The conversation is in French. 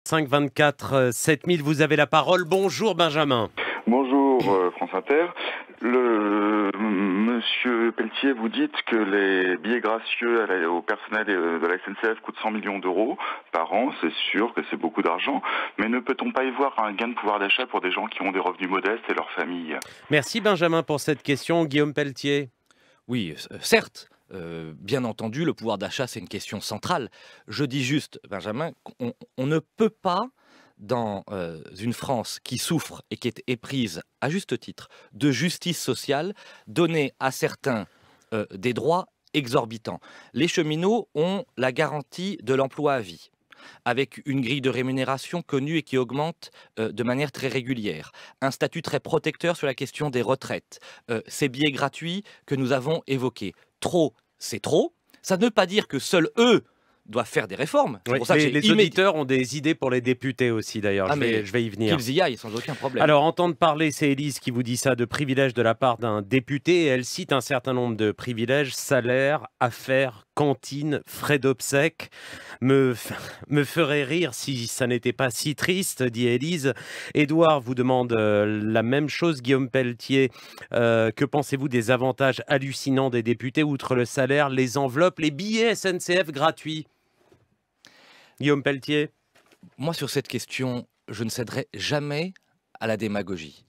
5 24 7000, vous avez la parole. Bonjour Benjamin. Bonjour France Inter. Monsieur Pelletier, vous dites que les billets gracieux au personnel de la SNCF coûtent 100 millions d'euros par an. C'est sûr que c'est beaucoup d'argent, mais ne peut-on pas y voir un gain de pouvoir d'achat pour des gens qui ont des revenus modestes et leurs familles? Merci Benjamin pour cette question. Guillaume Pelletier. Oui, certes, bien entendu, le pouvoir d'achat, c'est une question centrale. Je dis juste, Benjamin, qu'on ne peut pas, dans une France qui souffre et qui est éprise, à juste titre, de justice sociale, donner à certains des droits exorbitants. Les cheminots ont la garantie de l'emploi à vie, avec une grille de rémunération connue et qui augmente de manière très régulière, un statut très protecteur sur la question des retraites, ces billets gratuits que nous avons évoqués. Trop, c'est trop. Ça ne veut pas dire que seuls eux doivent faire des réformes. C'est Oui, pour ça que les auditeurs ont des idées pour les députés aussi d'ailleurs. Ah, Je vais y venir. Qu'ils y aillent sans aucun problème. Alors, entendre parler, c'est Élise qui vous dit ça, de privilèges de la part d'un député. Et elle cite un certain nombre de privilèges: salaire, affaires, cantine, frais d'obsèques. Me ferait rire si ça n'était pas si triste, dit Élise. Édouard vous demande la même chose. Guillaume Pelletier, que pensez-vous des avantages hallucinants des députés, outre le salaire, les enveloppes, les billets SNCF gratuits? Guillaume Pelletier. Moi, sur cette question, je ne céderai jamais à la démagogie.